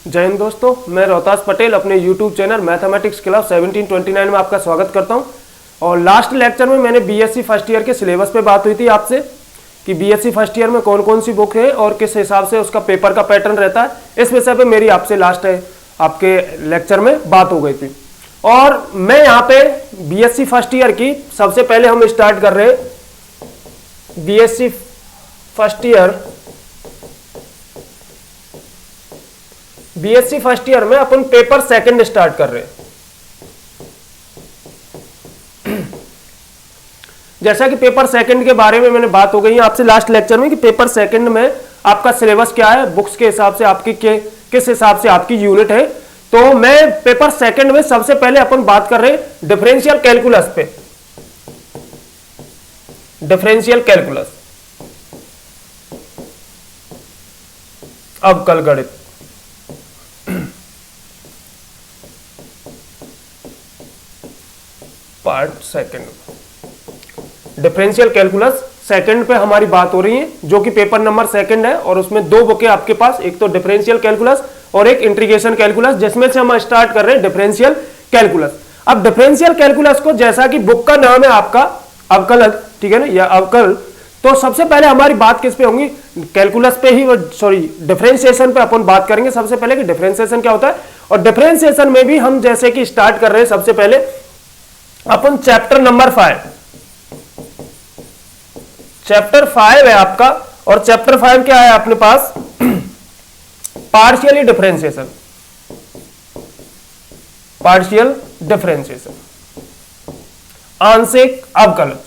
जय हिंद दोस्तों, मैं रोहतास पटेल अपने YouTube चैनल मैथमेटिक्स क्लब 1729 में आपका स्वागत करता हूं। और लास्ट लेक्चर में मैंने बीएससी फर्स्ट ईयर के सिलेबस पे बात हुई थी आपसे कि बीएससी फर्स्ट ईयर में कौन कौन सी बुक है और किस हिसाब से उसका पेपर का पैटर्न रहता है। इस विषय पे मेरी आपसे लास्ट आपके लेक्चर में बात हो गई थी। और मैं यहाँ पे बीएससी फर्स्ट ईयर की सबसे पहले हम स्टार्ट कर रहे हैं बीएससी फर्स्ट ईयर में अपन पेपर सेकंड स्टार्ट कर रहे हैं। जैसा कि पेपर सेकंड के बारे में मैंने बात हो गई है आपसे लास्ट लेक्चर में कि पेपर सेकंड में आपका सिलेबस क्या है, बुक्स के हिसाब से आपकी किस हिसाब से आपकी यूनिट है। तो मैं पेपर सेकंड में सबसे पहले अपन बात कर रहे हैं डिफरेंशियल कैलकुलस पे। डिफरेंशियल कैलकुलस, अवकल गणित। Part second differential calculus second पे हमारी बात हो रही है, जो कि पेपर नंबर सेकंड है। और उसमें दो बुकें आपके पास, एक तो डिफरेंशियल कैलकुलस और एक इंटीग्रेशन कैलकुलस, जिसमें से हम स्टार्ट कर रहे हैं डिफरेंशियल कैलकुलस। अब डिफरेंशियल कैलकुलस को, जैसा कि बुक का नाम है आपका अवकलज, ठीक है ना, या अवकल, तो सबसे पहले हमारी बात किस पे होगी, कैलकुलस पे ही, सॉरी डिफरेंशिएशन पे अपन बात करेंगे सबसे पहले कि डिफरेंशिएशन क्या होता है। और डिफरेंशिएशन में भी हम जैसे कि स्टार्ट कर रहे हैं सबसे पहले अपन चैप्टर नंबर 5, चैप्टर 5 है आपका। और चैप्टर 5 क्या है अपने पास, पार्शियली डिफरेंशिएशन, पार्शियल डिफरेंशिएशन, आंशिक अवकलन।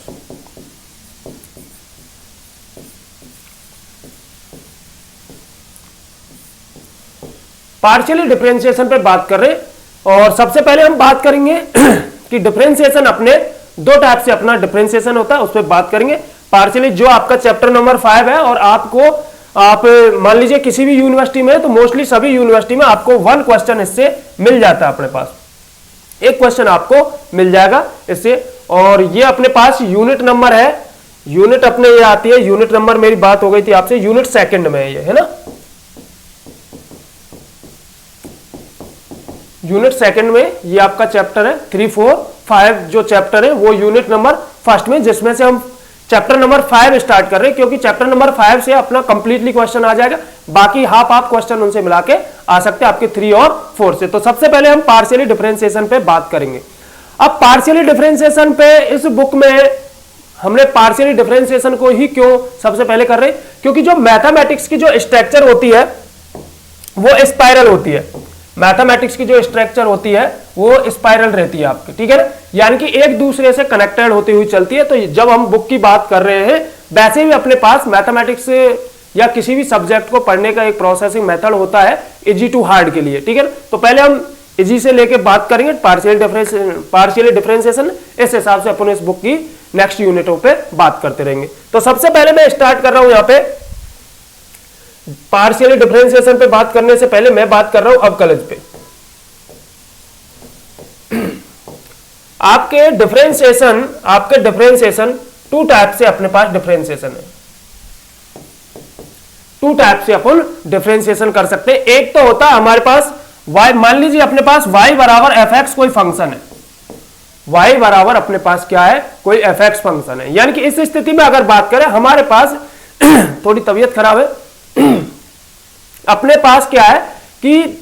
पार्शियली डिफरेंशिएशन पे बात कर रहे हैं। और सबसे पहले हम बात करेंगे कि डिफरेंशिएशन अपने दो टाइप से अपना डिफरेंशिएशन होता है, उस पर बात करेंगे। पार्शियली जो आपका चैप्टर नंबर 5 है, और आप मान लीजिए किसी भी यूनिवर्सिटी में, तो मोस्टली सभी यूनिवर्सिटी में आपको 1 क्वेश्चन इससे मिल जाता है। अपने पास एक क्वेश्चन आपको मिल जाएगा इससे। और ये अपने पास यूनिट नंबर है, यूनिट अपने ये आती है, यूनिट नंबर मेरी बात हो गई थी आपसे, यूनिट सेकंड में ये है ना, यूनिट सेकंड में ये आपका चैप्टर है। 3, 4, 5 जो चैप्टर है वो यूनिट नंबर फर्स्ट में, जिसमें से हम चैप्टर नंबर 5 स्टार्ट कर रहे हैं, क्योंकि चैप्टर नंबर 5 से अपना कंप्लीटली क्वेश्चन आ जाएगा। बाकी हाफ क्वेश्चन उनसे मिला के आ सकते हैं आपके 3 और 4 से। तो सबसे पहले हम पार्शियली डिफरेंशिएशन पे बात करेंगे। अब पार्शियली डिफरेंशिएशन पे इस बुक में हमने पार्शियली डिफरेंशिएशन को ही क्यों सबसे पहले कर रहे हैं, क्योंकि जो मैथमेटिक्स की जो स्ट्रक्चर होती है वो स्पाइरल होती है। मैथमेटिक्स की जो स्ट्रक्चर होती है वो स्पाइरल रहती है आपकी, ठीक है ना, यानी कि एक दूसरे से कनेक्टेड होती हुई चलती है। तो जब हम बुक की बात कर रहे हैं, वैसे भी अपने पास मैथमेटिक्स या किसी भी सब्जेक्ट को पढ़ने का एक प्रोसेसिंग मेथड होता है इजी टू हार्ड के लिए, ठीक है ना। तो पहले हम इजी से लेके बात करेंगे पार्शियली डिफरेंशिएशन, इस हिसाब से अपन इस बुक की नेक्स्ट यूनिटों पे बात करते रहेंगे। तो सबसे पहले मैं स्टार्ट कर रहा हूं यहां पे पार्शियली डिफरेंशिएशन पे बात करने से पहले मैं बात कर रहा हूं अवकलज पे। आपके डिफरेंशिएशन 2 टाइप से अपने पास डिफरेंशिएशन है। 2 टाइप से अपन डिफरेंशिएशन कर सकते हैं। एक तो होता है हमारे पास y, मान लीजिए अपने पास y बराबर fx कोई फंक्शन है, y बराबर अपने पास क्या है, कोई fx फंक्शन है। यानी कि इस स्थिति में अगर बात करें, हमारे पास थोड़ी तबीयत खराब है, अपने पास क्या है कि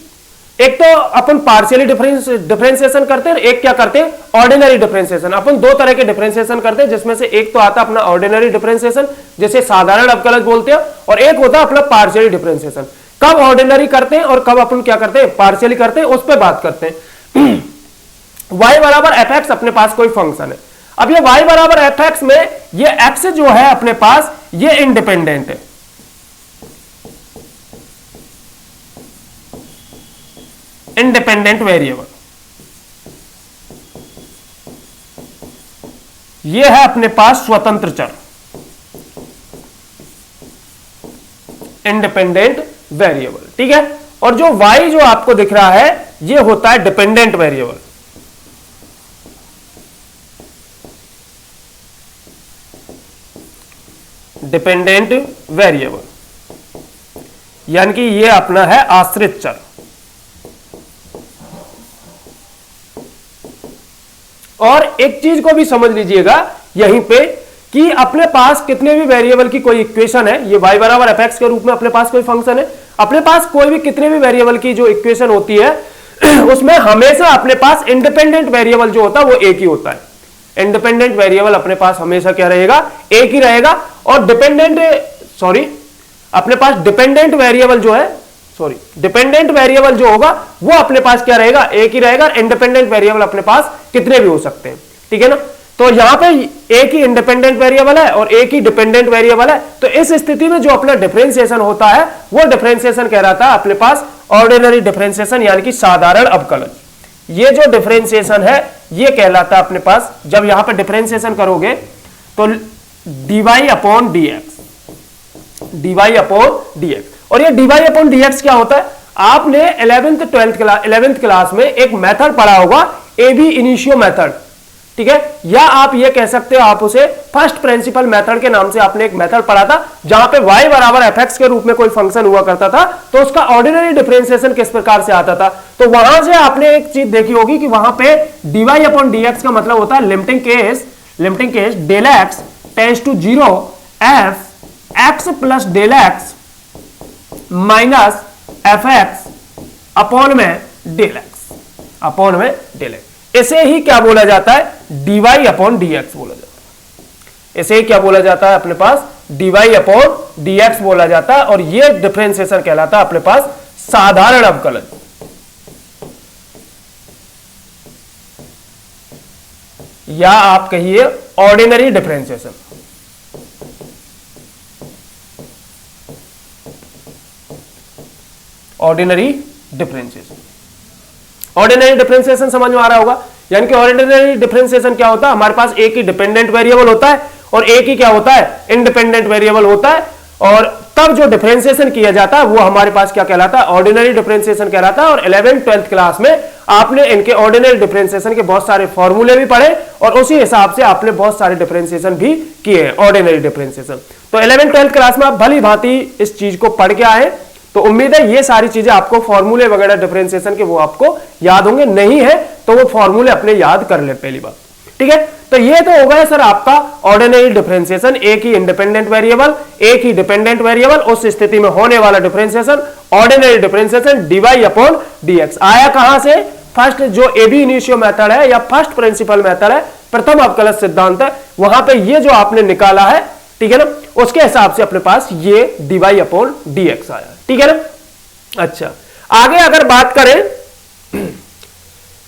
एक तो अपन पार्शियली डिफरेंशिएशन करते हैं, एक क्या करते हैं, ऑर्डिनरी डिफरेंशिएशन। अपन 2 तरह के डिफरेंशिएशन करते हैं, जिसमें से एक तो आता है अपना ऑर्डिनरी डिफरेंशिएशन, जिसे साधारण अवकलज बोलते हैं, और एक होता है अपना पार्शियली डिफरेंशिएशन। कब ऑर्डिनरी करते हैं और कब अपन क्या करते हैं, पार्शियली करते हैं, उस पर बात करते हैं। y बराबर fx अपने पास कोई फंक्शन है। अब ये y बराबर fx में ये x जो है अपने पास ये इंडिपेंडेंट है, इंडिपेंडेंट वेरिएबल। ये है अपने पास स्वतंत्र चर, इंडिपेंडेंट वेरिएबल, ठीक है। और जो y जो आपको दिख रहा है ये होता है डिपेंडेंट वेरिएबल। डिपेंडेंट वेरिएबल यानी कि ये अपना है आश्रित चर। और एक चीज को भी समझ लीजिएगा यहीं पे कि अपने पास कितने भी वेरिएबल की कोई इक्वेशन है, ये y बराबर एफ एक्स के रूप में अपने पास कोई फंक्शन है, अपने पास कोई भी कितने भी वेरिएबल की जो इक्वेशन होती है उसमें हमेशा अपने पास इंडिपेंडेंट वेरिएबल जो होता है वो एक ही होता है। इंडिपेंडेंट वेरिएबल अपने पास हमेशा क्या रहेगा, एक ही रहेगा। और अपने पास डिपेंडेंट वेरिएबल जो होगा वो अपने पास क्या रहेगा, एक ही रहेगा। इंडिपेंडेंट वेरिएबल अपने पास कितने भी हो सकते हैं, ठीक है ना। तो यहां पे एक ही इंडिपेंडेंट वेरिएबल है और एक ही डिपेंडेंट वेरिएबल है। तो इस स्थिति में जो अपना डिफरेंशिएशन होता है वो डिफरेंशिएशन कहलाता है अपने पास ऑर्डिनरी डिफरेंशिएशन, यानी कि साधारण अवकलन। ये जो डिफरेंशिएशन है ये कहलाता है अपने पास, जब यहां पर डिफरेंशिएशन करोगे तो dy अपॉन dx। और ये dy अपॉन dx क्या होता है, आपने 11th क्लास में एक मेथड पढ़ा होगा, AB इनिशियो मेथड, ठीक है। या आप ये कह सकते हो, आप उसे फर्स्ट प्रिंसिपल मेथड के नाम से आपने एक मेथड पढ़ा था, जहां पे y बराबर एफ एक्स के रूप में कोई फंक्शन हुआ करता था तो उसका ऑर्डिनरी डिफरेंशिएशन किस प्रकार से आता था। तो वहां से आपने एक चीज देखी होगी कि वहां पे dy अपॉन dx का मतलब होता है limiting case del x tends to 0 F x plus del x minus F x upon में डेल एक्स। इसे ही क्या बोला जाता है, dy अपॉन dx बोला जाता है। इसे ही क्या बोला जाता है अपने पास, dy अपॉन dx बोला जाता है। और ये डिफरेंशिएशन कहलाता है अपने पास साधारण अवकलन। या आप कहिए ऑर्डिनरी डिफरेंशिएशन। ऑर्डिनरी डिफरेंशिएशन समझ में आ रहा होगा। यानी कि ऑर्डिनरी डिफरेंशिएशन क्या होता है, हमारे पास एक ही डिपेंडेंट वेरिएबल होता है और एक ही क्या होता है, इंडिपेंडेंट वेरिएबल होता है। और तब जो डिफरेंशिएशन किया जाता है वो हमारे पास क्या कहलाता है, ऑर्डिनरी डिफरेंशिएशन कहलाता है। और 11th-12th क्लास में आपने इनके ऑर्डिनरी डिफरेंशिएशन के बहुत सारे फॉर्मूले भी पढ़े और उसी हिसाब से आपने बहुत सारे डिफरेंशिएशन भी किए ऑर्डिनरी डिफरेंशिएशन। तो 11th-12th क्लास में आप भली भांति इस चीज को पढ़ के आए, तो उम्मीद है ये सारी चीजें आपको फॉर्मूले वगैरह डिफरेंशिएशन के वो आपको याद होंगे। नहीं है तो वो फॉर्मूले अपने याद कर ले पहली बात, ठीक है। तो ये तो हो गया सर आपका ऑर्डिनरी डिफरेंशिएशन, एक ही इंडिपेंडेंट वेरिएबल एक ही डिपेंडेंट वेरिएबल, उस स्थिति में होने वाला differentiation ordinary differentiation dy upon dx। आया कहां से, फर्स्ट जो एबी इनिशियो मेथड है या फर्स्ट प्रिंसिपल मेथड है, प्रथम अवकलज सिद्धांत है, वहां पे ये जो आपने निकाला है, ठीक है ना, उसके हिसाब से अपने पास ये dy अपॉन dx आया, ठीक है ना। अच्छा, आगे अगर बात करें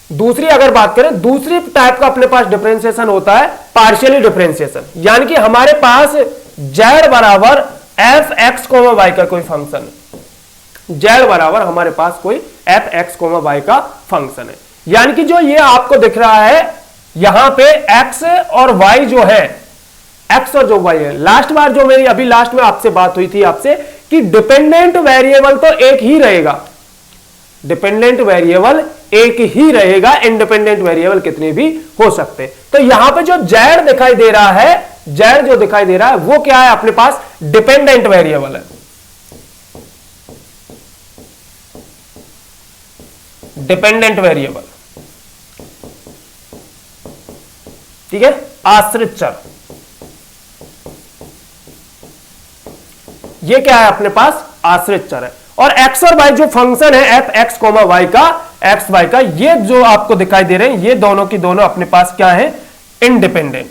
दूसरी टाइप का अपने पास डिफरेंशिएशन होता है पार्शियली डिफरेंशिएशन। यानी कि हमारे पास z बराबर एफ एक्स कोमा वाई का कोई फंक्शन है, z बराबर हमारे पास कोई एफ एक्स कोमा वाई का फंक्शन है। यानी कि जो ये आपको दिख रहा है यहां पे x और y जो है, x और जो y है, लास्ट बार जो मेरी अभी लास्ट में आपसे बात हुई थी आपसे कि डिपेंडेंट वेरिएबल तो एक ही रहेगा, डिपेंडेंट वेरिएबल एक ही रहेगा, इंडिपेंडेंट वेरिएबल कितने भी हो सकते। तो यहां पे जो z दिखाई दे रहा है, z जो दिखाई दे रहा है वो क्या है, अपने पास डिपेंडेंट वेरिएबल है, डिपेंडेंट वेरिएबल, ठीक है, आश्रित चर। ये क्या है अपने पास, आश्रित चर है। और x और y जो फंक्शन है एफ एक्स कोमा वाई का, एक्स वाई का, ये जो आपको दिखाई दे रहे हैं ये दोनों की दोनों अपने पास क्या है, इंडिपेंडेंट।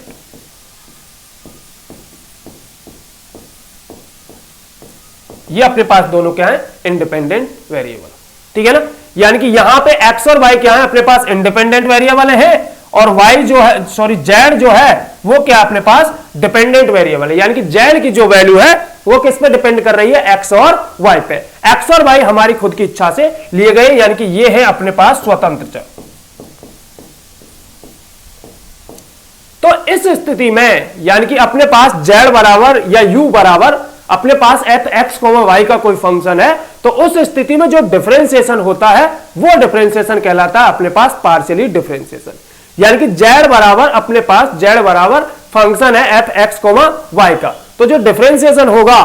ये अपने पास दोनों क्या है, इंडिपेंडेंट वेरिएबल, ठीक है ना। यानी कि यहां पे x और y क्या है, अपने पास इंडिपेंडेंट वेरिएबल है, और y जो है, सॉरी z जो है वो क्या अपने पास डिपेंडेंट वेरिएबल है। यानी कि z की जो वैल्यू है वो किस पे डिपेंड कर रही है, x और y पे। x और y हमारी खुद की इच्छा से लिए गए, यानी कि ये है अपने पास स्वतंत्र चर। तो इस स्थिति में यानी कि अपने पास z बराबर या u बराबर अपने पास एफ एक्स कोमा वाई का कोई फंक्शन है, तो उस स्थिति में जो डिफरेंशिएशन होता है वो डिफरेंशिएशन कहलाता है अपने पास पार्शियली डिफरेंशिएशन। यानी कि z बराबर अपने पास z बराबर फंक्शन है एफ एक्स कोमा वाई का, तो जो डिफरेंशिएशन होगा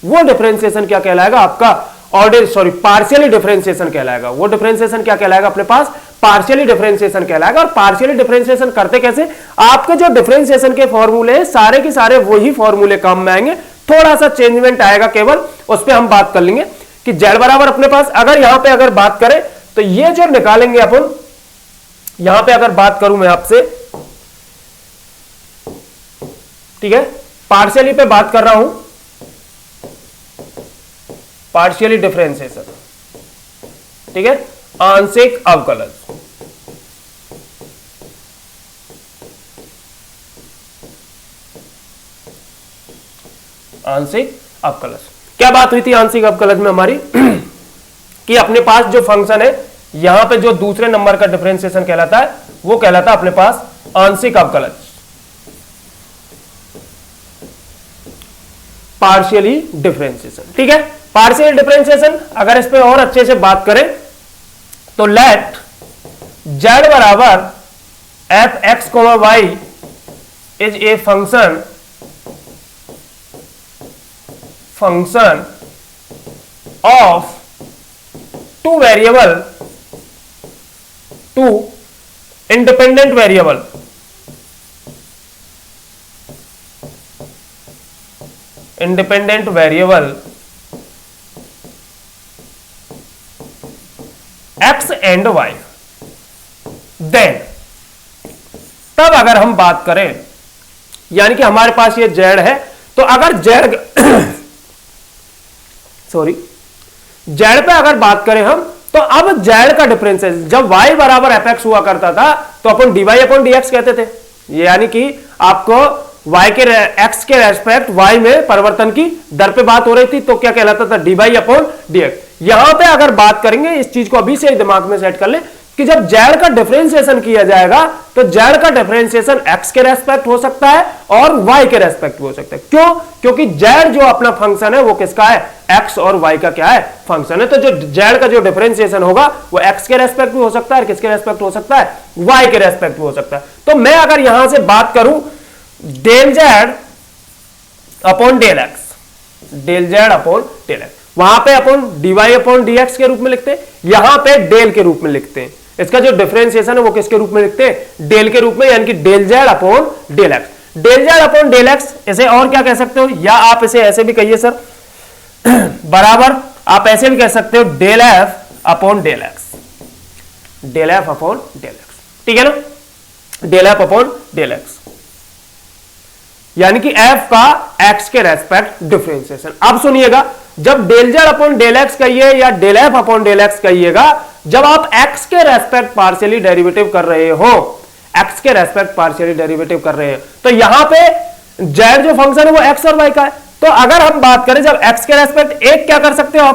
वो डिफरेंशिएशन क्या कहलाएगा, आपका पार्शियली डिफरेंशिएशन कहलाएगा। वो डिफरेंशिएशन क्या कहलाएगा अपने पास? पार्शियली डिफरेंशिएशन कहलाएगा। और पार्शियली डिफरेंशिएशन करते कैसे? आपके जो डिफरेंशिएशन के फॉर्मूले हैं सारे के सारे वही फॉर्मूले काम में आएंगे, थोड़ा सा चेंजमेंट आएगा केवल, उस पर हम बात कर लेंगे कि z बराबर अपने पास अगर यहां पे अगर बात करें तो ये जो निकालेंगे अपन, यहां पे अगर बात करूं मैं आपसे, ठीक है, पार्शियली पे बात कर रहा हूं, पार्शियली डिफरेंशिएशन, ठीक है, आंशिक अवकलन, आंशिक अवकलन। क्या बात हुई थी आंशिक अवकलन में हमारी कि अपने पास जो फंक्शन है यहां पे जो दूसरे नंबर का डिफरेंशिएशन कहलाता है वो कहलाता है अपने पास आंशिक अवकलन, पार्शियली डिफरेंशिएशन। ठीक है, पार्शियल डिफरेंशिएशन अगर इस पे और अच्छे से बात करें तो लेट z बराबर f x comma y is a function of two variable, two independent variable, independent variable x and y, then तब अगर हम बात करें, यानी कि हमारे पास ये z है, तो अगर z सॉरी z पे अगर बात करें हम, तो अब z का डिफरेंस है, जब y बराबर एफ एक्स हुआ करता था तो अपन dy अपॉन डी एक्स कहते थे, यानी कि आपको y के x के रेस्पेक्ट y में परिवर्तन की दर पे बात हो रही थी, तो क्या कहलाता था? dy upon D x. यहां पे अगर बात करेंगे, इस चीज को अभी से ही दिमाग में सेट कर ले कि जब z का डिफरेंशिएशन किया जाएगा तो z का डिफरेंशिएशन x के रेस्पेक्ट हो सकता है और y के रेस्पेक्ट हो सकता है। क्यों? क्योंकि z जो अपना फंक्शन है वो किसका है? x और y का क्या है? फंक्शन है। तो जो z का जो डिफरेंशिएशन होगा वो x के रेस्पेक्ट भी हो सकता है और किसके रेस्पेक्ट हो सकता है? y के रेस्पेक्ट भी हो सकता है। तो मैं अगर यहां से बात करूं del z upon del x, del z upon del x, वहां पे अपन dy अपॉन dx के रूप में लिखते हैं, यहां पे डेल के रूप में लिखते हैं। इसका जो डिफरेंशिएशन है वो किसके रूप में लिखते हैं? डेल के रूप में, यानी कि del z upon del x। Del z upon del x, इसे और क्या कह सकते हो, या आप इसे ऐसे भी कहिए सर बराबर, आप ऐसे भी कह सकते हो del f upon del x, del f upon del x, ठीक है ना, del f upon del x, यानी कि f का x के रेस्पेक्ट डिफरेंशिएशन। अब सुनिएगा, जब del z upon del x कहिए या del f upon del x कहिएगा, जब आप x के रेस्पेक्ट पार्शियली डेरिवेटिव कर रहे हो, x के रेस्पेक्ट पार्शियली डेरिवेटिव कर रहे हैं, तो यहां पे z जो फंक्शन है वो x और y का है। तो अगर हम बात करें जब x के रेस्पेक्ट एक क्या कर सकते हो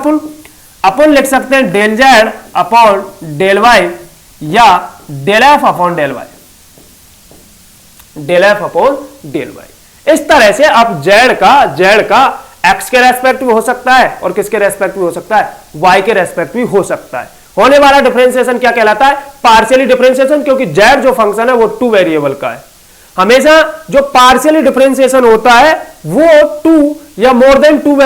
अपन लिख सकते हैं del z upon del y या del f upon del y, del f upon del y। इस तरह से अब z का x के रेस्पेक्ट भी हो सकता है और किसके रेस्पेक्ट भी हो सकता है? y के रेस्पेक्ट भी हो सकता है। होने वाला डिफरेंशिएशन क्या कहलाता है? पार्शियली डिफरेंशिएशन, क्योंकि z जो फंक्शन है वो टू वेरिएबल का है। हमेशा जो पार्शियली डिफरेंशिएशन होता है वो टू या मोर देन टू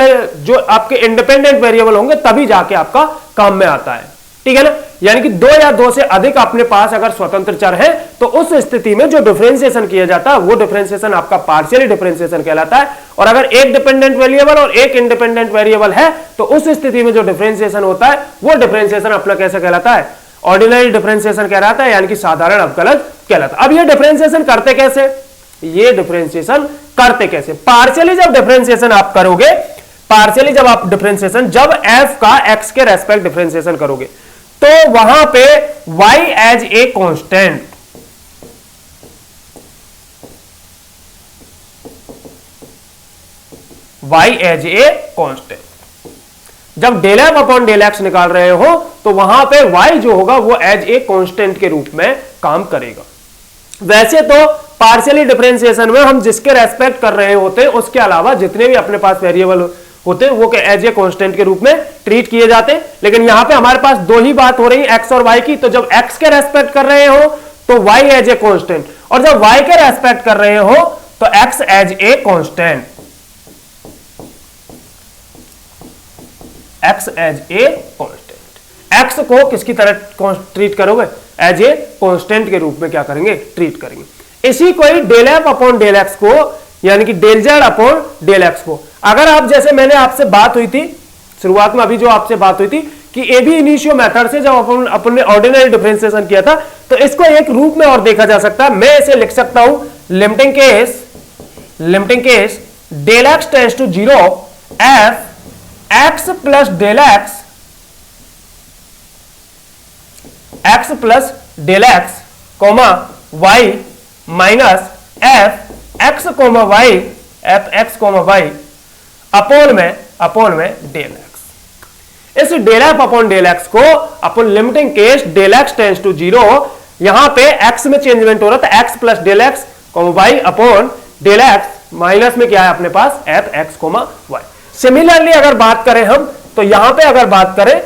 जो आपके इंडिपेंडेंट वेरिएबल होंगे तभी जाके आपका काम में आता है, ठीक है ना, यानी कि दो या दो से अधिक अपने पास अगर स्वतंत्र चर है तो उस स्थिति में जो डिफरेंशिएशन किया जाता है वो डिफरेंशिएशन आपका पार्शियली डिफरेंशिएशन कहलाता है। और अगर एक डिपेंडेंट वेरिएबल और एक इंडिपेंडेंट वेरिएबल है तो उस स्थिति में जो डिफरेंशिएशन होता है वो डिफरेंशिएशन अपना कैसे कहलाता है? ऑर्डिनरी डिफरेंशिएशन कहलाता है, यानी कि साधारण अवकलन कहलाता है। अब ये डिफरेंशिएशन करते कैसे? ये डिफरेंशिएशन करते कैसे? पार्शियली जब डिफरेंशिएशन आप करोगे, पार्शियली जब आप डिफरेंशिएशन, जब f का x के रेस्पेक्ट डिफरेंशिएशन करोगे तो वहां पे y as a constant, y as a constant, जब del f upon del x निकाल रहे हो तो वहां पे y जो होगा वो एज ए कांस्टेंट के रूप में काम करेगा। वैसे तो पार्शियली डिफरेंशिएशन में हम जिसके रेस्पेक्ट कर रहे होते हैं उसके अलावा जितने भी अपने पास वेरिएबल होते हैं वो एज ए कांस्टेंट के रूप में ट्रीट किए जाते हैं। लेकिन यहां पे हमारे पास दो ही बात हो रही है, x और y की। तो जब x के रेस्पेक्ट कर रहे हो तो y एज ए कांस्टेंट, और जब y के रेस्पेक्ट कर रहे हो तो x as a constant. X as a constant. X को किसकी तरह ट्रीट करोगे? एज ए कांस्टेंट के रूप में क्या करेंगे? ट्रीट करेंगे। इसी को ही del F upon del X को, यानी कि del Z upon del X को, अगर आप जैसे मैंने आपसे बात हुई थी शुरुआत में, अभी जो आपसे बात हुई थी कि ए बी इनिशियो मेथड से जब अपन ने ऑर्डिनरी डिफरेंशिएशन किया था, तो इसको एक रूप में और देखा जा सकता है। मैं इसे लिख सकता हूं limiting case del x tends to 0 F x plus del x del X comma Y minus F X comma Y F X comma Y upon में डेल एक्स। इस del F upon del X को अपन limiting case del x tends to 0, यहां पे X में चेंजमेंट हो रहा था, X plus del X Y upon del x minus में क्या है अपने पास F x comma y. Similarly अगर बात करें हम, तो यहां पे अगर बात करें,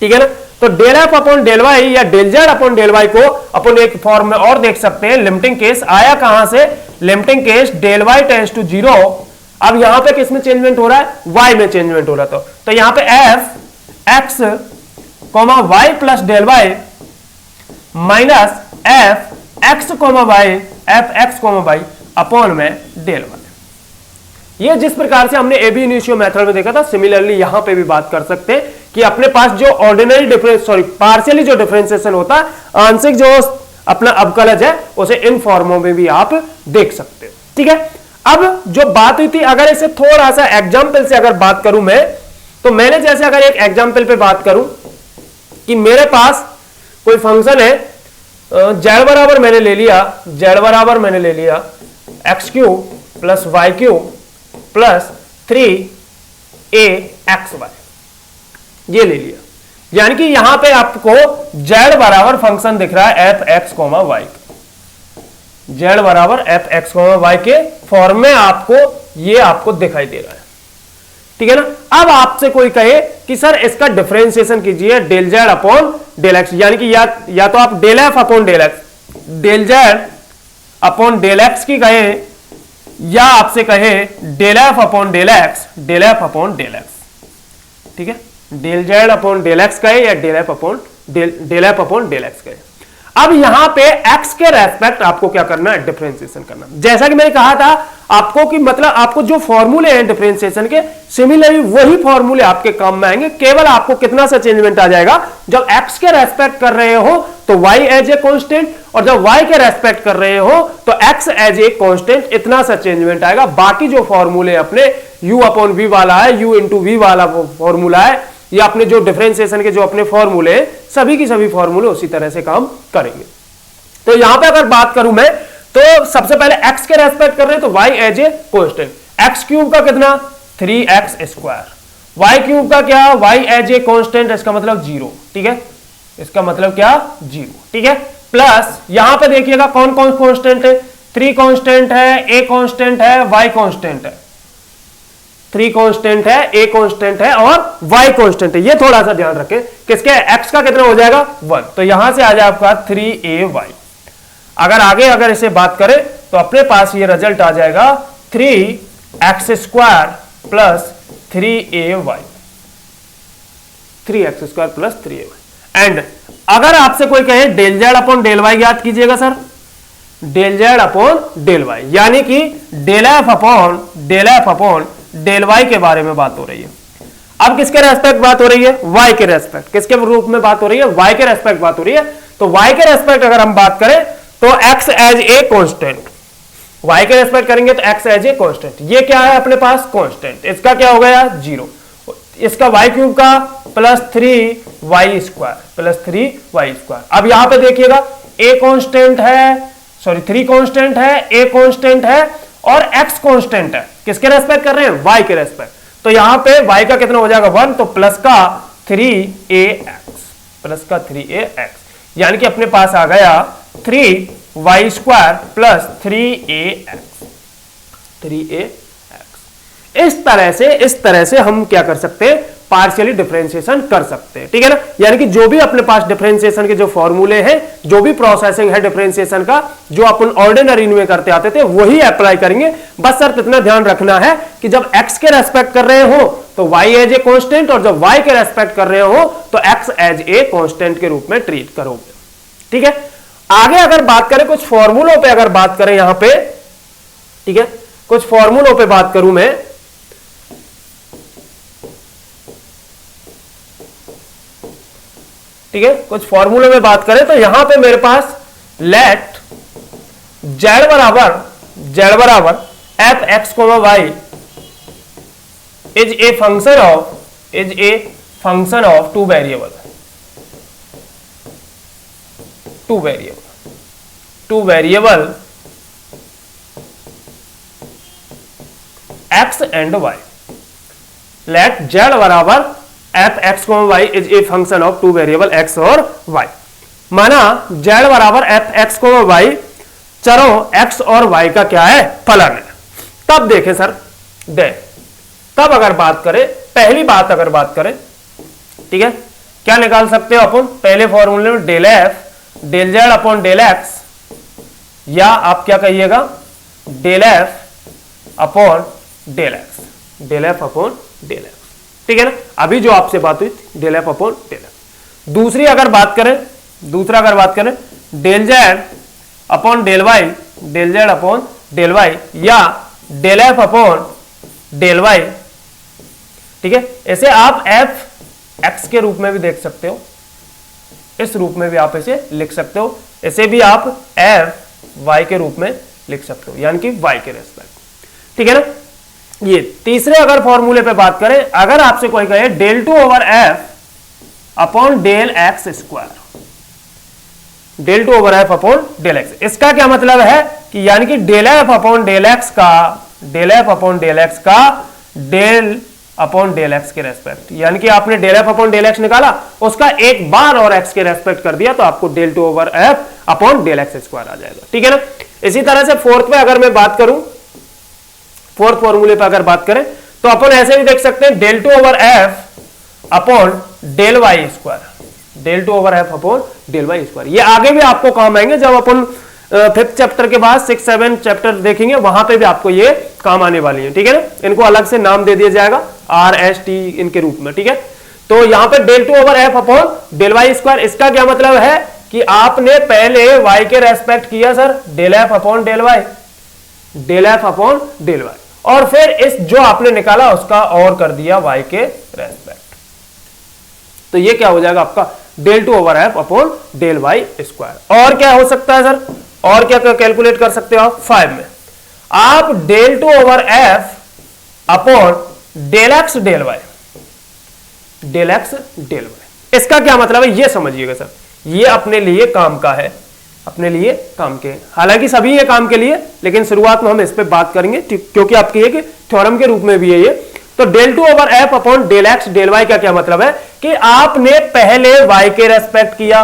ठीक है ना, तो del F upon del Y या del Z upon del Y को अपन एक फॉर्म में और देख सकते हैं। लिमिटिंग केस आया कहां से? Limiting case del y tends to 0। अब यहां पे किस में चेंजमेंट हो रहा है? वाई में चेंजमेंट हो रहा था, तो यहां पे f x comma y plus del y minus F x comma y F x comma y upon में डेल वाई। ये जिस प्रकार से हमने एबी इनिशियो मेथड में देखा था, सिमिलरली यहां पे भी बात कर सकते हैं कि अपने पास जो ऑर्डिनरी डिफरेंस पार्शियली जो डिफरेंशिएशन होता है, आंशिक जो अपना अवकलज है, उसे इन फॉर्मों में भी आप देख सकते हो। ठीक है, अब जो बात हुई थी, अगर इसे थोड़ा सा एग्जाम्पल से अगर बात करूं मैं, तो मैंने जैसे अगर एक एग्जाम्पल पे बात करूं कि मेरे पास कोई फंक्शन है, जेड बराबर मैंने ले लिया x cube plus y cube plus 3a x y, ये ले लिया। यानी कि यहां पे आपको जेड बराबर फंक्शन दिख रहा है f x comma y, z बराबर एफ एक्स कोमा वाई के फॉर्म में आपको ये आपको दिखाई दे रहा है। ठीक है ना। अब आपसे कोई कहे कि सर इसका डिफरेंशिएशन कीजिए del Z upon del x, यानी कि या तो आप del F upon del x, del Z upon del x की कहे, या आपसे कहे del F upon del x, del F upon del x. ठीक है, del Z upon del x कहे या del F upon del x कहे। अब यहां पे x के रेस्पेक्ट आपको क्या करना है? डिफरेंशिएशन करना। जैसा कि मैंने कहा था आपको कि मतलब आपको जो फॉर्मूले हैं डिफरेंशिएशन के, सिमिलरली वही फॉर्मूले आपके काम में आएंगे। केवल आपको कितना सा चेंजमेंट आ जाएगा, जब x के रेस्पेक्ट कर रहे हो तो y एज ए कांस्टेंट, और जब y के रेस्पेक्ट कर रहे हो तो x एज ए कांस्टेंट, इतना सा चेंजमेंट आएगा। बाकी जो फॉर्मूले अपने u अपॉन v वाला है, u इंटू वी वाला फॉर्मूला है, या अपने जो डिफरेंशिएशन के जो अपने फॉर्मूले, सभी की सभी फॉर्मूले उसी तरह से काम करेंगे। तो यहां पे अगर बात करूं मैं, तो सबसे पहले x के रेस्पेक्ट कर रहे हैं तो y as a constant, x cube का कितना 3x स्क्वायर, y क्यूब का क्या y एज ए कांस्टेंट, इसका मतलब 0। ठीक है, इसका मतलब क्या 0। ठीक है, प्लस यहां पे देखिएगा कौन कौन कांस्टेंट है, 3 कांस्टेंट है, a कांस्टेंट है, y कांस्टेंट है, 3 कांस्टेंट है, a कांस्टेंट है और y कांस्टेंट है। ये थोड़ा सा ध्यान रखें, किसके x का कितना हो जाएगा 1, तो यहां से आ जाए आपका 3ay। अगर इसे बात करें तो अपने पास ये रिजल्ट आ जाएगा 3x square plus 3ay, 3x square plus 3ay। And अगर आपसे कोई कहे del Z upon del y याद कीजिएगा sir, del Z upon del y, यानी कि del F upon del y के बारे में बात हो रही है। अब किसके रेस्पेक्ट बात हो रही है? y के रेस्पेक्ट। किसके रूप में बात हो रही है? y के रेस्पेक्ट बात हो रही है। तो y के रेस्पेक्ट अगर हम बात करें तो x as a constant, y के रेस्पेक्ट करेंगे तो x एज ए कांस्टेंट, ये क्या है अपने पास कांस्टेंट, इसका क्या हो गया 0, इसका y क्यूब का प्लस 3y स्क्वायर। अब यहां पे देखिएगा a कांस्टेंट है, सॉरी 3 कांस्टेंट है, a कांस्टेंट है और x कांस्टेंट है। किसके रेस्पेक्ट कर रहे हैं? y के रेस्पेक्ट। तो यहां पे y का कितना हो जाएगा 1, तो प्लस का 3ax, यानी कि अपने पास आ गया 3y स्क्वायर प्लस 3ax। इस तरह से हम क्या कर सकते हैं? पार्शियली डिफरेंशिएशन कर सकते हैं, ठीक है ना। यानी कि जो भी अपने पास डिफरेंशिएशन के जो फॉर्मूले हैं, जो भी प्रोसेसिंग है डिफरेंशिएशन का, जो अपन ऑर्डिनरी में करते आते थे वही अप्लाई करेंगे। बस सर इतना ध्यान रखना है कि जब x के रेस्पेक्ट कर रहे हो तो y एज ए कांस्टेंट, और जब y के रेस्पेक्ट कर रहे हो तो x एज ए कांस्टेंट के रूप में ट्रीट करोगे, ठीक है। आगे अगर बात करें कुछ फॉर्मूलों पे, अगर बात करें यहां पे, ठीक है, कुछ फॉर्मूलों पे बात करूं मैं, ठीक है, कुछ फॉर्मूले में बात करें तो यहां पे मेरे पास लेट z बराबर f x comma y is a function of two variable x and y। Let z बराबर f x comma y is a function of two variable x और y। माना z बराबर एफ एक्स कोमा वाई चरों x और y का क्या है, फलन है। तब देखें सर, तब अगर बात करें, पहली बात अगर बात करें, ठीक है, क्या निकाल सकते हो अपन पहले फॉर्मूले में, del F del Z upon del X, या आप क्या कहिएगा del F upon del x, del F upon del x, ठीक है ना। अभी जो आपसे बात हुई थी del F upon del X. दूसरा अगर बात करें del Z upon del Y, del Z upon del Y, या del F upon del Y, ठीक है। ऐसे आप एफ एक्स के रूप में भी देख सकते हो, इस रूप में भी आप इसे लिख सकते हो, ऐसे भी आप एफ वाई के रूप में लिख सकते हो, यानी कि वाई के रेस्पेक्ट, ठीक है ना। ये तीसरे अगर फॉर्मूले पे बात करें, अगर आपसे कोई कहे del two over F upon del x square, del two over F upon del x, इसका क्या मतलब है कि यानी कि del F upon del x का डेल अपॉन डेल एक्स के रेस्पेक्ट, यानी कि आपने del F upon del x निकाला, उसका एक बार और एक्स के रेस्पेक्ट कर दिया, तो आपको del two over F upon del x square आ जाएगा, ठीक है ना। इसी तरह से फोर्थ पे अगर मैं बात करूं, फोर्थ फॉर्मूले पे अगर बात करें तो अपन ऐसे भी देख सकते हैं del two over F upon del y square, del two over F upon del y square. ये आगे भी आपको काम आएंगे, जब अपन फिफ्थ चैप्टर के बाद 6, 7 चैप्टर देखेंगे, वहां पे भी आपको ये काम आने वाली है, ठीक है ना। इनको अलग से नाम दे दिया जाएगा, आर एस टी इनके रूप में, ठीक है। तो यहां पे del two over F upon del y square, इसका क्या मतलब है कि आपने पहले y के रेस्पेक्ट किया sir del F upon del Y, del F upon del y, और फिर इस जो आपने निकाला उसका और कर दिया y के रेस्पेक्ट, तो ये क्या हो जाएगा आपका del two over F upon del y square. और क्या हो सकता है सर, और क्या कैलकुलेट कर सकते हो आप 5 में, आप del two over F upon del x del Y, del x del y, इसका क्या मतलब है ये समझिएगा सर। ये अपने लिए काम का है, अपने लिए काम के, हालांकि सभी ये काम के लिए, लेकिन शुरुआत में हम इस पे बात करेंगे क्योंकि आपकी एक थ्योरम के रूप में भी है ये। तो del two over F upon del x del y का क्या मतलब है कि आपने पहले y के रेस्पेक्ट किया,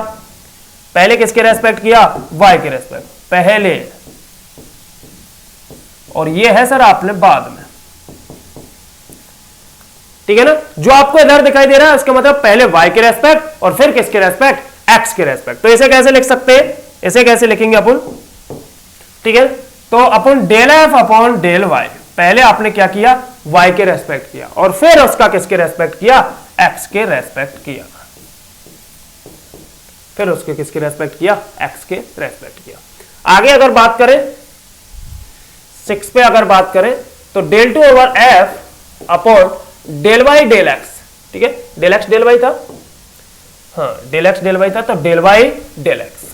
पहले किसके रेस्पेक्ट किया, y के रेस्पेक्ट पहले, और ये है सर आपने बाद में, ठीक है ना। जो आपको इधर दिखाई दे रहा है उसका मतलब पहले y के रेस्पेक्ट और फिर किसके रेस्पेक्ट, x के रेस्पेक्ट। तो इसे कैसे लिख सकते हैं, इसे कैसे लिखेंगे अपन, ठीक है। तो अपन del F upon del Y, पहले आपने क्या किया y के रेस्पेक्ट किया, और फिर उसका किसके रेस्पेक्ट किया, x के रेस्पेक्ट किया, फिर उसके किसके रेस्पेक्ट किया, x के रेस्पेक्ट किया। आगे अगर बात करें 6 पे अगर बात करें तो del two over F upon del Y del x, ठीक है, डेल एक्स डेल वाई था, हाँ डेल एक्स डेल वाई था, तो डेल वाई डेल एक्स,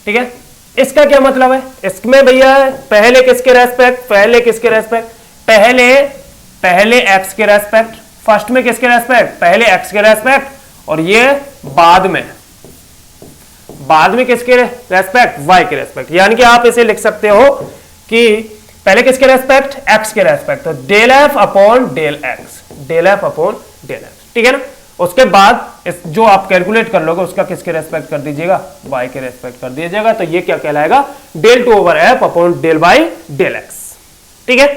ठीक है। इसका क्या मतलब है, इसमें भैया पहले किसके रेस्पेक्ट, पहले किसके रेस्पेक्ट, पहले एक्स के रेस्पेक्ट, फर्स्ट में किसके रेस्पेक्ट, पहले एक्स के रेस्पेक्ट, और ये बाद में किसके रेस्पेक्ट, वाई के रेस्पेक्ट। यानी कि आप इसे लिख सकते हो कि पहले किसके रेस्पेक्ट, एक्स के रेस्पेक्ट, तो del F upon del x, del F upon del x, ठीक है ना। उसके बाद जो आप कैलकुलेट कर लोगे उसका किसके रेस्पेक्ट कर दीजिएगा, y के रेस्पेक्ट कर दीजिएगा, तो ये क्या कहलाएगा, del two over F upon del Y del x, ठीक है।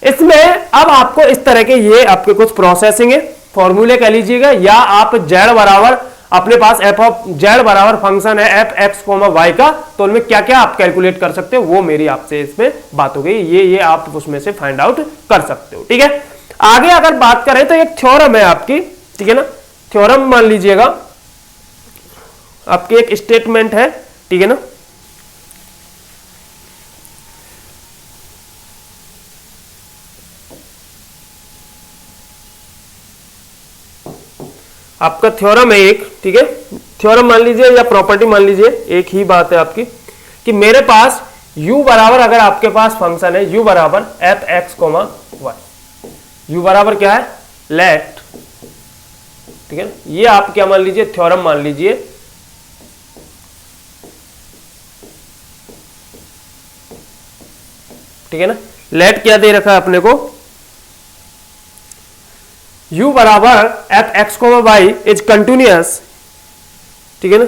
इसमें अब आपको इस तरह के ये आपके कुछ प्रोसेसिंग है, फॉर्मूले कह लीजिएगा, या आप जेड बराबर अपने पास एफ ऑफ जेड बराबर फंक्शन है एफ एक्स कोमा वाई का, तो उनमें क्या क्या आप कैलकुलेट कर सकते हो वो मेरी आपसे इसमें बात हो गई, ये आप उसमें से फाइंड आउट कर सकते हो। ठीक है, आगे अगर बात करें तो एक थ्योरम है आपकी, ठीक है ना, थ्योरम मान लीजिएगा आपकी एक स्टेटमेंट है, ठीक है ना, आपका थ्योरम है एक, ठीक है, थ्योरम मान लीजिए या प्रॉपर्टी मान लीजिए, एक ही बात है आपकी कि मेरे पास u बराबर, अगर आपके पास फंक्शन है u बराबर f x comma y, u बराबर क्या है लेट, ठीक है, ये आप क्या मान लीजिए थ्योरम मान लीजिए, ठीक है ना, लेट क्या दे रखा है अपने को, u बराबर f x comma y is continuous, ठीक है ना,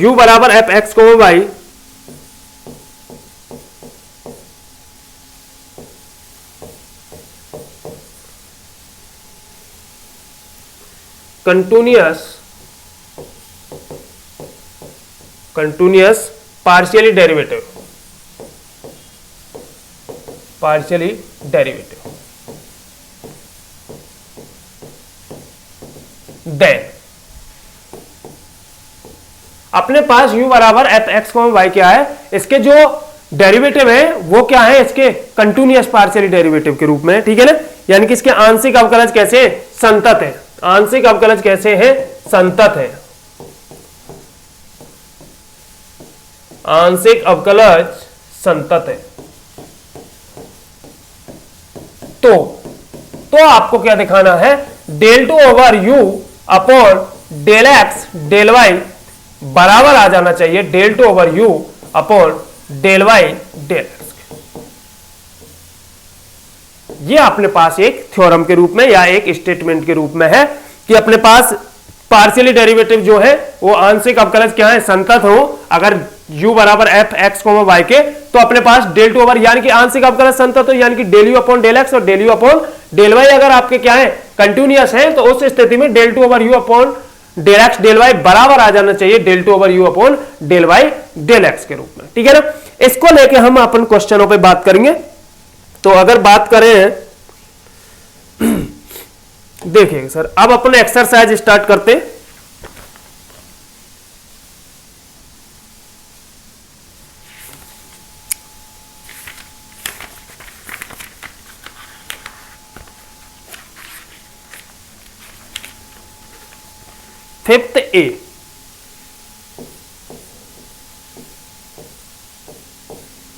u बराबर f x comma y continuous partially derivative then अपने पास u बराबर एफ एक्स वाई क्या है, इसके जो डेरिवेटिव है वो क्या है, इसके कंटिन्यूअस पार्शियली डेरिवेटिव के रूप में, ठीक है ना, यानी कि इसके आंशिक अवकलज कैसे संतत है, आंशिक अवकलज कैसे है संतत है, आंशिक अवकलज संतत है। तो आपको क्या दिखाना है, del two over you upon del x del y बराबर आ जाना चाहिए del two over you upon del Y del x. ये अपने पास एक थ्योरम के रूप में या एक स्टेटमेंट के रूप में है कि अपने पास पार्शियली डेरिवेटिव जो है वो आंशिक अवकलज क्या है संतत हो, अगर u बराबर एफ एक्स कोमा वाई के, तो अपने पास डेल टू ओवर यानी कि आंशिक अवकलज संतत हो, यानी कि del you upon del X और del you upon del Y अगर आपके क्या है कंटिन्यूअस है, तो उस स्थिति में del two over you upon del x del y बराबर आ जाना चाहिए del two over you upon del Y del x के रूप में, ठीक है ना। इसको लेके हम अपन क्वेश्चनों पे बात करेंगे। तो अगर बात करें देखिए सर, अब अपन एक्सरसाइज स्टार्ट करते हैं।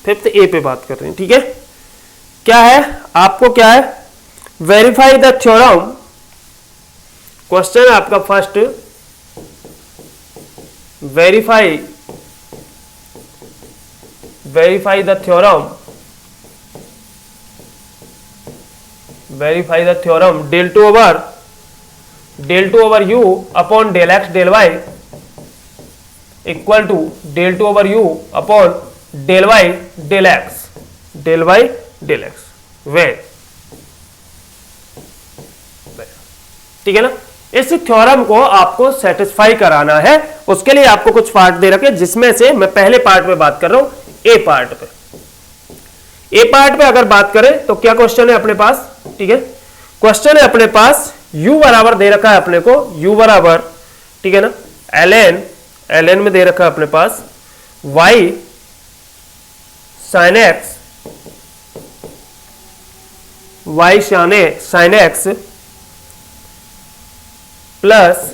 फिफ्थ ए पे बात कर रहे हैं, ठीक है। क्या है आपको, क्या है, वेरीफाई द थ्योरम, क्वेश्चन है आपका first, verify the theorem del two over you upon del x del Y equal to del two over you upon del Y del X way, ठीक है ना। इस थ्योरम को आपको सेटिस्फाई कराना है, उसके लिए आपको कुछ पार्ट दे रखे, जिसमें से मैं पहले पार्ट पे बात कर रहा हूं, ए पार्ट पे अगर बात करें तो क्या क्वेश्चन है अपने पास, ठीक है। क्वेश्चन है अपने पास u बराबर दे रखा है अपने को, u बराबर, ठीक है ना, ln में दे रखा है अपने पास y sin x plus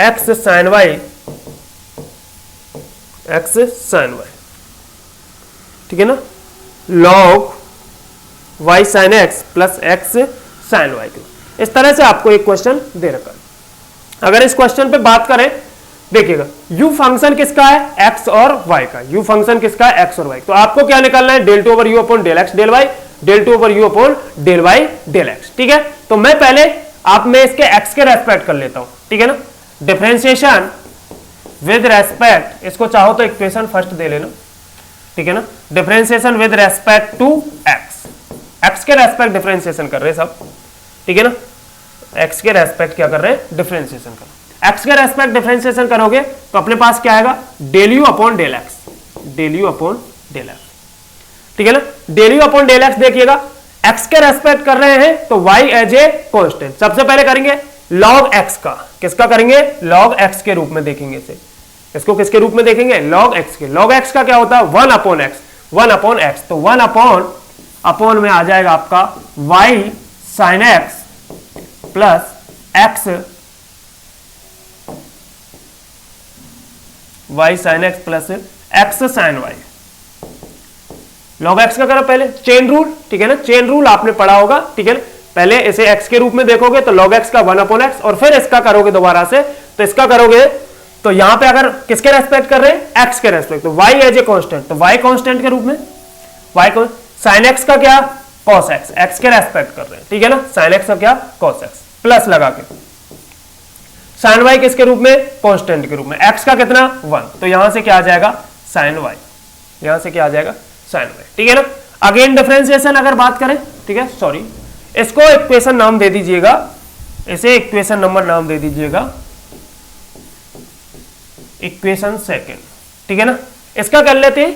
x sin y, ठीक है ना, log y sin x plus x sin y। इस तरह से आपको एक क्वेश्चन दे रखा है। अगर इस क्वेश्चन पे बात करें, देखिएगा u फंक्शन किसका है, x और y का, u फंक्शन किसका है, x और y। तो आपको क्या निकालना है, del two over you upon del x del Y, del two over you upon del Y del x, ठीक है। तो मैं पहले मैं इसके x के रेस्पेक्ट कर लेता हूं, ठीक है ना, डिफरेंशिएशन विद रेस्पेक्ट, इसको चाहो तो इक्वेशन फर्स्ट दे लेना, ठीक है ना, differentiation with respect to x, x के रेस्पेक्ट डिफरेंशिएशन कर रहे हैं सब, ठीक है ना, एक्स के रेस्पेक्ट क्या कर रहे हैं, डिफरेंशिएशन कर रहे हैं। एक्स के रेस्पेक्ट डिफरेंशिएशन करोगे तो अपने पास क्या आएगा, del you upon del x, del you upon del x, ठीक है ना। Del you upon del x देखिएगा, एक्स के रेस्पेक्ट कर रहे हैं तो वाई एज ए कांस्टेंट, सबसे पहले करेंगे लॉग एक्स का, किसका करेंगे, लॉग एक्स के रूप में देखेंगे इसे, इसको किसके रूप में देखेंगे, लॉग एक्स के। लॉग एक्स का क्या होता है, 1 अपॉन एक्स, 1 अपॉन एक्स, तो 1 अपॉन में आ जाएगा आपका y sine x plus x, y sine x plus x sine y. Log x का करो पहले चेन रूल, ठीक है ना, चेन रूल आपने पढ़ा होगा, ठीक है ना। पहले इसे एक्स के रूप में देखोगे तो लॉग एक्स का 1 अपॉन एक्स, और फिर इसका करोगे दोबारा से, तो इसका करोगे तो यहां पे अगर किसके रेस्पेक्ट कर रहे हैं, एक्स के रेस्पेक्ट, तो वाई एज ए कांस्टेंट, तो वाई कांस्टेंट के रूप में, वाई को साइन एक्स का क्या, कॉस एक्स, एक्स के रेस्पेक्ट कर रहे हैं, ठीक है ना, साइन एक्स का क्या, कॉस एक्स, प्लस लगा के साइन वाई किसके रूप में, कांस्टेंट के रूप में, एक्स का कितना 1, तो यहां से क्या आ जाएगा साइन वाई, यहां से क्या आ जाएगा साइन वाई, ठीक है ना। अगेन डिफरेंशिएशन अगर बात करें, ठीक है, सॉरी, इसको इक्वेशन नाम दे दीजिएगा, इसे इक्वेशन नंबर नाम दे दीजिएगा, इक्वेशन सेकंड, ठीक है ना। इसका कर लेते हैं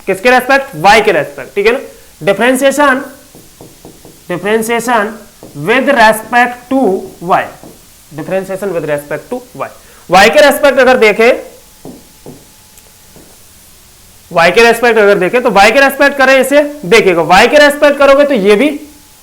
किसके रेस्पेक्ट, वाई के रेस्पेक्ट, ठीक है ना। Differentiation, differentiation with respect to y, differentiation with respect to y, y के रेस्पेक्ट अगर देखें, वाई के रेस्पेक्ट अगर देखें तो वाई के रेस्पेक्ट करें इसे, देखिएगा वाई के रेस्पेक्ट करोगे तो ये भी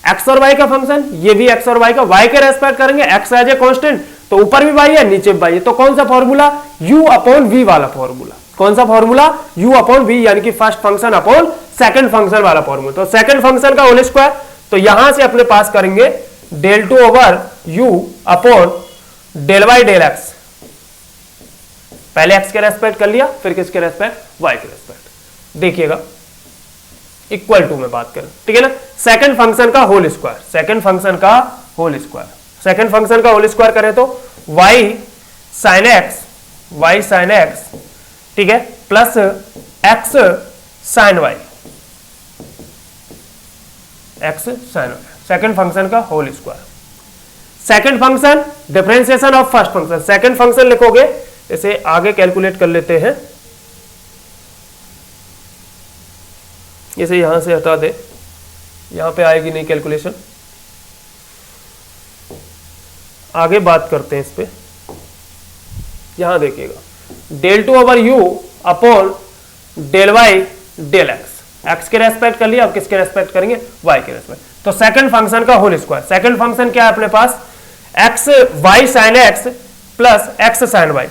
एक्स और वाई का फंक्शन, ये भी एक्स और वाई का, वाई के रेस्पेक्ट करेंगे एक्स एज ए कांस्टेंट, तो ऊपर भी वाई है नीचे भी वाई है, तो कौन सा फॉर्मूला, u अपॉन v वाला फॉर्मूला, कौन सा फॉर्मूला, u अपॉन v, यानी कि first function upon second function वाला फॉर्मूला, तो सेकंड फंक्शन का होल स्क्वायर, तो यहां से अपने पास करेंगे del 2 over u upon del Y del x, पहले x के रेस्पेक्ट कर लिया, फिर किसके रेस्पेक्ट, y के रेस्पेक्ट, देखिएगा इक्वल टू में बात करें, ठीक है ना, सेकंड फंक्शन का होल स्क्वायर, सेकंड फंक्शन का होल स्क्वायर, सेकंड फंक्शन का होल स्क्वायर करें तो y sin x, ठीक है, plus x sin y, x sin y, second function का whole square. Second function differentiation of first function, second function लिखोगे, इसे आगे कैलकुलेट कर लेते हैं, इसे यहां से हटा दे, यहां पे आएगी नहीं कैलकुलेशन, आगे बात करते हैं इस पे, यहां देखिएगा del 2 over u upon del Y del x, x के रेस्पेक्ट कर लिया, अब किसके रेस्पेक्ट करेंगे, वाई के रेस्पेक्ट, तो सेकंड फंक्शन का होल स्क्वायर, सेकंड फंक्शन क्या है अपने पास, x y sine x plus x sine y,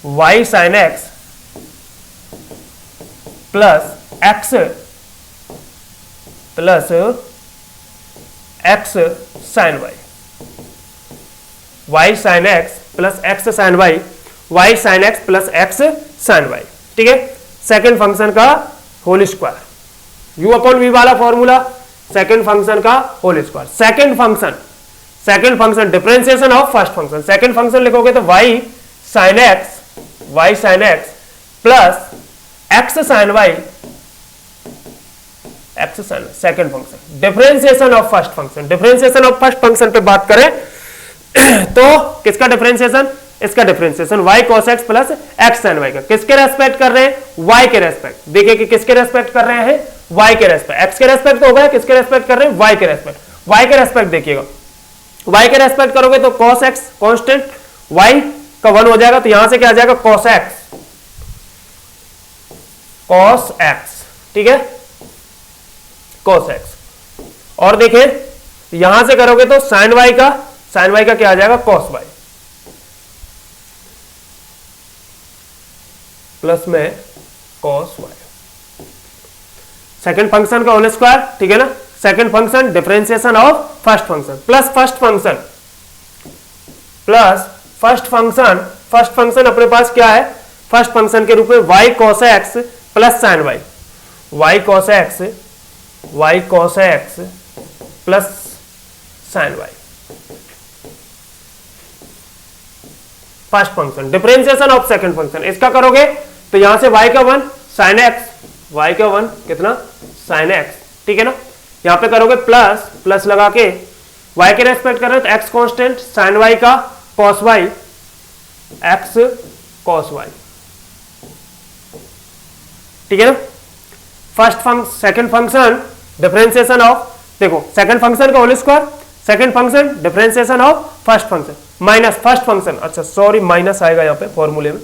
y sine x plus x sine y, y sin x plus x sine y, y sin x plus x sine y, ठीक है, second function का whole square, u upon v वाला formula, second function का whole square, second function differentiation of first function, second function लिखोगे तो y sin x plus x sine y, x sine, second function differentiation of first function, differentiation of first function पे बात करें तो किसका differentiation, इसका differentiation y cos x plus x sin y का, किसके रेस्पेक्ट कर रहे हैं, y के रेस्पेक्ट, देखिए कि किसके रेस्पेक्ट कर रहे हैं, y के रेस्पेक्ट, x के रेस्पेक्ट तो हो गया, किसके रेस्पेक्ट कर रहे हैं, y के रेस्पेक्ट, y के रेस्पेक्ट देखिएगा, y के रेस्पेक्ट करोगे तो cos x कांस्टेंट, y का 1 हो जाएगा, तो यहां से क्या आ जाएगा cos x, ठीक है, cos x, और देखिए यहां से करोगे तो sin y का क्या आ जाएगा, cos y प्लस में cos y, सेकंड फंक्शन का होल स्क्वायर, ठीक है ना, second function differentiation of first function plus first function अपने पास क्या है, फर्स्ट फंक्शन के रूप में y cos x plus sin y, y cos x plus sin y, first function differentiation of second function, इसका करोगे तो यहां से y का 1 sin x, y का 1 कितना sin x, ठीक है ना, यहां पे करोगे प्लस प्लस लगा के y के रेस्पेक्ट कर रहे हो तो x कांस्टेंट sin y का cos y x cos y, ठीक है ना। सेकंड फंक्शन डिफरेंशिएशन ऑफ, देखो सेकंड फंक्शन का whole square, second function differentiation of first function minus first function, अच्छा सॉरी माइनस आएगा यहां पे फॉर्मूले में,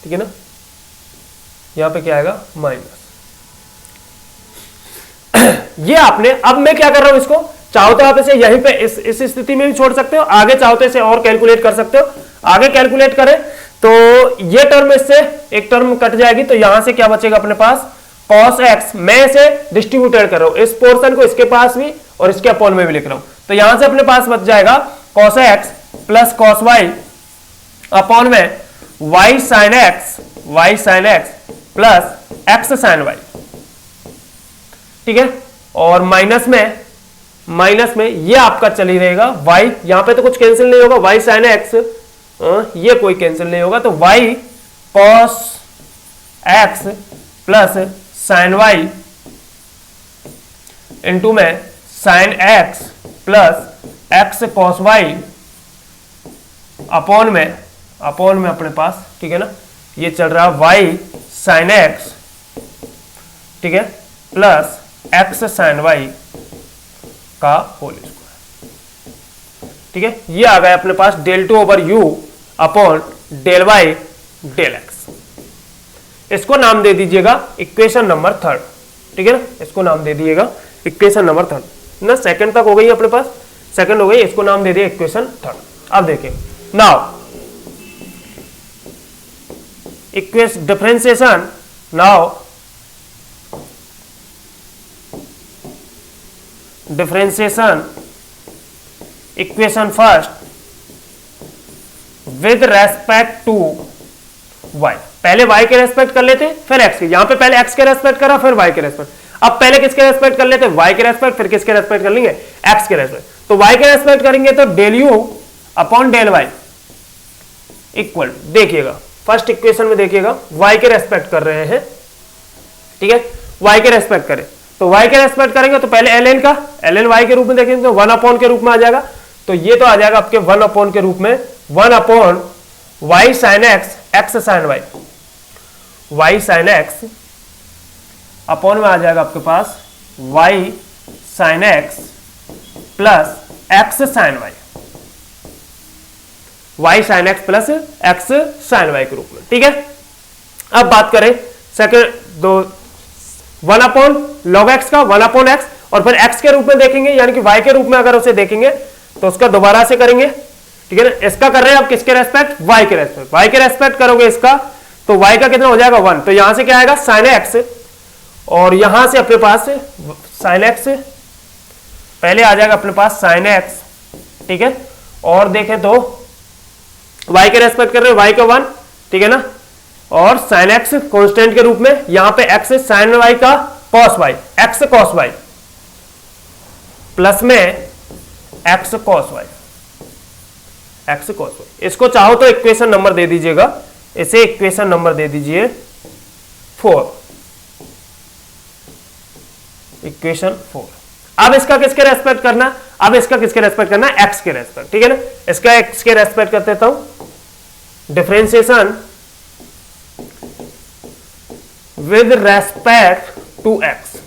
ठीक है ना। यहां पे क्या आएगा माइनस। ये आपने, अब मैं क्या कर रहा हूं इसको, चाहो तो आप इसे यहीं पे इस स्थिति में भी छोड़ सकते हो, आगे चाहो तो इसे और कैलकुलेट कर सकते हो। आगे कैलकुलेट करें तो ये टर्म इससे एक टर्म कट जाएगी, तो यहां से क्या बचेगा अपने पास cos x, मैं इसे डिस्ट्रीब्यूटेड कर रहा हूं, इस पोर्शन को इसके पास भी और इसके अपॉन में भी लिख रहा हूं, तो यहां से अपने पास बच जाएगा cos x plus cos y upon में y sin x plus x sin y, ठीक है। और माइनस में ये आपका चली रहेगा y, यहां पे तो कुछ कैंसिल नहीं होगा, y sin x ये कोई कैंसिल नहीं होगा, तो y cos x plus sin y into में sin x plus x cos y upon में अपने पास, ठीक है ना, ये चल रहा है y sin x, ठीक है, प्लस x sin y का होल स्क्वायर, ठीक है। ये आ गया अपने पास del 2 over u upon del y del x। इसको नाम दे दीजिएगा इक्वेशन नंबर 3, ठीक है ना, इसको नाम दे दीजिएगा इक्वेशन नंबर 3 ना। सेकंड तक हो गई अपने पास, सेकंड हो गई, इसको नाम दे दिया इक्वेशन 3। अब देखिए now equation differentiation, now differentiation equation first with respect to y, पहले y के रेस्पेक्ट कर लेते फिर x के, यहां पे पहले x के रेस्पेक्ट करा फिर y के रेस्पेक्ट, अब पहले किसके रेस्पेक्ट कर लेते y के रेस्पेक्ट, फिर किसके रेस्पेक्ट कर लेंगे x के रेस्पेक्ट, तो y के रेस्पेक्ट करेंगे तो del u upon del y equal, देखिएगा फर्स्ट इक्वेशन में देखिएगा y के रेस्पेक्ट कर रहे हैं, ठीक है, y के रेस्पेक्ट करें तो y के रेस्पेक्ट करेंगे तो पहले ln का, ln y के रूप में देखेंगे तो 1 अपॉन के रूप में आ जाएगा, तो ये तो आ जाएगा आपके 1 अपॉन के रूप में 1 upon y sin x x sin y sin x upon में आ जाएगा आपके पास y sin x plus x sin y sin x plus x sin y के रूप में, ठीक है। अब बात करें सेकंड दो 1 अपॉन log x का 1 अपॉन x, और फिर x के रूप में देखेंगे, यानी कि y के रूप में अगर उसे देखेंगे तो उसका दोबारा से करेंगे, ठीक है ना। इसका कर रहे हैं आप किसके रेस्पेक्ट, y के रेस्पेक्ट, y के रेस्पेक्ट करोगे इसका तो y का कितना हो जाएगा 1, तो यहां से क्या आएगा sin x, और यहां से अपने पास sin x पहले आ जाएगा अपने पास sin x, ठीक है। और देखें तो y के रेस्पेक्ट कर रहे हैं y का 1, ठीक है ना, और sin x कांस्टेंट के रूप में, यहां पे x sin y का cos y x cos y plus में x cos y x cos y, इसको चाहो तो इक्वेशन नंबर दे दीजिएगा, इसे इक्वेशन नंबर दे दीजिए 4, इक्वेशन 4। अब इसका किसके रेस्पेक्ट करना, अब इसका किसके रेस्पेक्ट करना, x के रेस्पेक्ट, ठीक है ना। इसका x के रेस्पेक्ट कर देता हूं, differentiation with respect to x,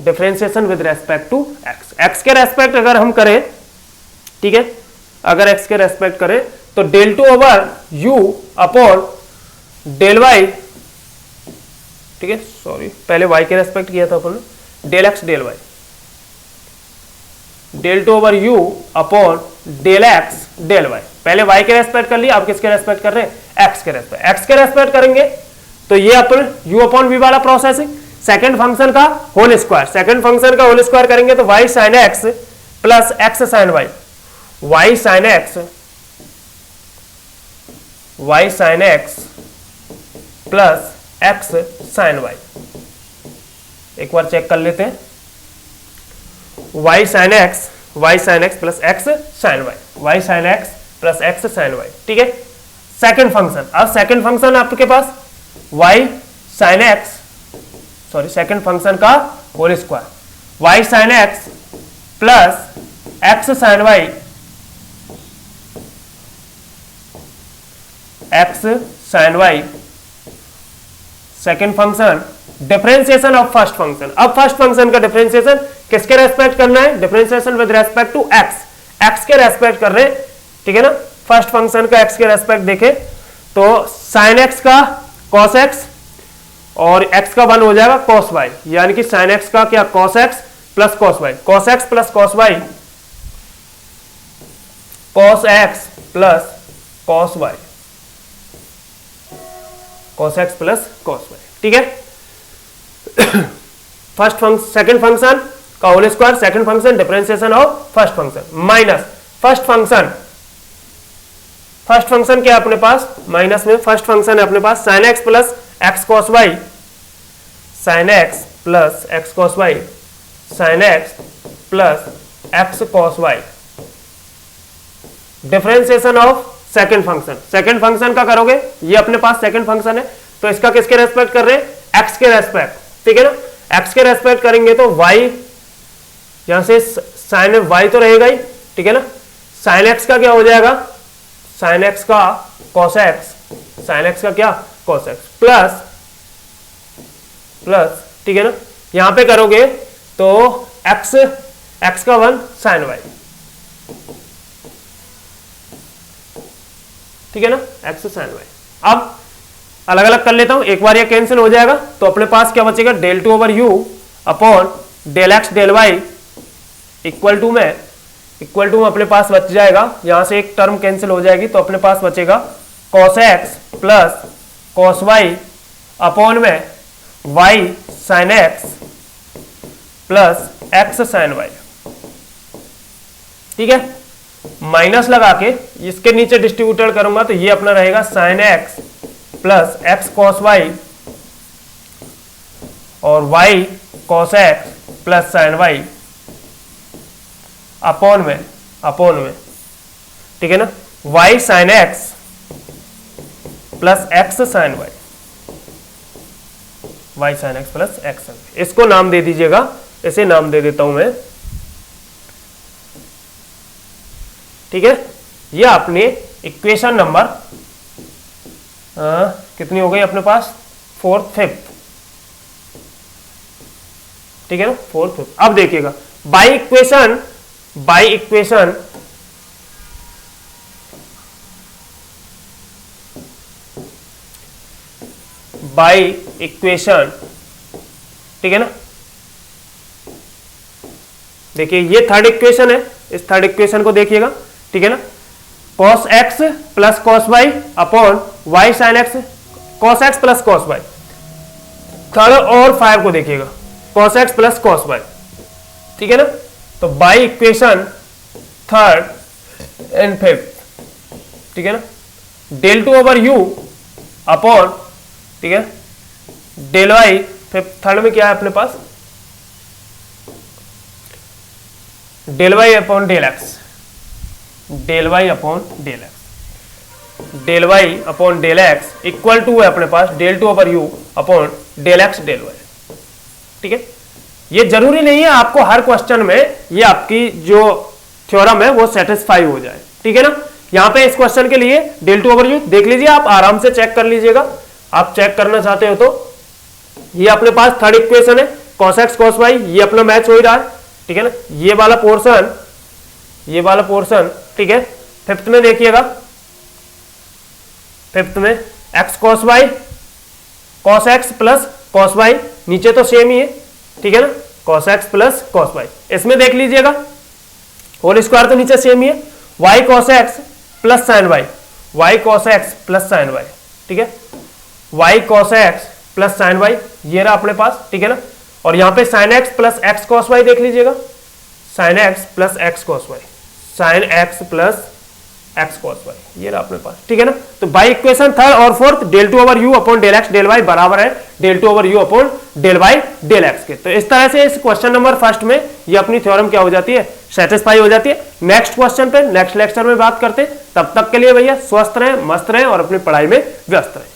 differentiation with respect to x, x के रेस्पेक्ट अगर हम करें, ठीक है, अगर x के रेस्पेक्ट करें तो del 2 over u upon del y, ठीक है, सॉरी पहले y के रेस्पेक्ट किया था अपन, del x del y, del 2 over u upon del x del y, पहले y के रेस्पेक्ट कर लिया, अब किसके रेस्पेक्ट कर रहे हैं x के रेस्पेक्ट, x के रेस्पेक्ट करेंगे तो ये अपन u अपॉन v वाला प्रोसेस है, सेकंड फंक्शन का होल स्क्वायर, सेकंड फंक्शन का होल स्क्वायर करेंगे तो y sin x plus x sin y, y sin x plus x sin y, एक बार चेक कर लेते हैं, y sin x plus x sin y, ठीक है। सेकंड फंक्शन, अब सेकंड फंक्शन आपके पास y sin x second function का whole square, y sin x plus x sin y, x sin y, second function differentiation of first function. अब first function का differentiation किसके respect करना है? Differentiation with respect to x के respect कर रहे हैं, ठीक है ना। फर्स्ट फंक्शन का x के रेस्पेक्ट देखें तो sin x का cos x और x का 1 हो जाएगा cos y, यानी कि sin x का क्या cos x plus cos y, cos x plus cos y, cos x plus cos y, cos x plus cos y, ठीक है। फर्स्ट फंक्शन सेकंड फंक्शन का whole square, second function differentiation of first function minus first function क्या है अपने पास? Minus में first function है अपने पास sin x plus x cos y, sin x plus x cos y, sin x plus x cos y, differentiation of second function. Second function का करोगे, ये अपने पास सेकंड फंक्शन है तो इसका किसके रेस्पेक्ट कर रहे हैं? x के रेस्पेक्ट, ठीक है ना। x के रेस्पेक्ट करेंगे तो y यहां से sin y तो रहेगा ही, ठीक है ना। sin x का क्या हो जाएगा? sin x का cos x, sin x का क्या cos x प्लस ठीक है ना। यहां पे करोगे तो x का 1 sin y, ठीक है ना, x sin y। अब अलग अलग कर लेता हूं, एक बार ये कैंसिल हो जाएगा तो अपने पास क्या बचेगा? del 2 over u upon del x del y equal to में अपने पास बच जाएगा, यहां से एक टर्म कैंसिल हो जाएगी तो अपने पास बचेगा cos x plus cos y upon में y sin x plus x sin y, ठीक है। माइनस लगा के इसके नीचे डिस्ट्रीब्यूटेड करूंगा तो ये अपना रहेगा sin x plus x cos y और y cos x plus sin y upon में, ठीक है ना, y sin x plus x sin y, y sin x plus x sin y। इसको नाम दे दीजिएगा, इसे नाम दे देता हूं मैं, ठीक है। ये आपने इक्वेशन नंबर कितनी हो गई अपने पास? फोर्थ फिफ्थ, ठीक है ना, फोर्थ फिफ्थ। अब देखिएगा बाई इक्वेशन ठीक है ना। देखिए ये थर्ड इक्वेशन है, इस थर्ड इक्वेशन को देखिएगा, ठीक है ना। cos x plus cos y upon y sin x, cos x plus cos y। Third और 5 को देखिएगा, cos x plus cos y, ठीक है ना। तो by equation third and fifth, ठीक है ना, del 2 ओवर u अपॉन, ठीक है, del y, फिफ्थ थर्ड में क्या है अपने पास? del y अपॉन del x, del y अपॉन del x, del y अपॉन del x इक्वल टू है अपने पास del 2 over u upon del x del y, ठीक है। ये जरूरी नहीं है आपको हर क्वेश्चन में ये आपकी जो थ्योरम है वो सेटिस्फाई हो जाए, ठीक है ना। यहाँ पे इस क्वेश्चन के लिए del 2 ओवर u देख लीजिए, आप आराम से चेक कर लीजिएगा, आप चेक करना चाहते हो तो। ये अपने पास थर्ड इक्वेशन है, cos x cos y, ये अपना मैच हो ही रहा है, ठीक है ना। ये वाला पोर्शन, ठीक है। फिफ्थ में देखिएगा, फिफ्थ में x cos y, cos x plus cos y, नीचे तो सेम ही है, ठीक है ना, cos x plus cos y। इसमें देख लीजिएगा होल स्क्वायर तो नीचे सेम ही है, y cos x plus sin y, y cos x plus sin y, ठीक है, y cos x plus sin y, ये रहा अपने पास, ठीक है ना। और यहाँ पे sin x plus x cos y देख लीजिएगा, sin x plus x cos y, sin x plus x cos y, ये रहा अपने पास, ठीक है ना। तो बाई इक्वेशन थर्ड और fourth del 2 over u upon del x del y बराबर है del 2 over u upon del y del x के। तो इस तरह से इस क्वेश्चन नंबर फर्स्ट में ये अपनी थ्योरम क्या हो जाती है? सेटिस्फाई हो जाती है। नेक्स्ट क्वेश्चन पे नेक्स्ट लेक्चर में बात करते हैं, तब तक के लिए भैया स्वस्थ रहें, मस्त रहें और अपनी पढ़ाई में व्यस्त रहें।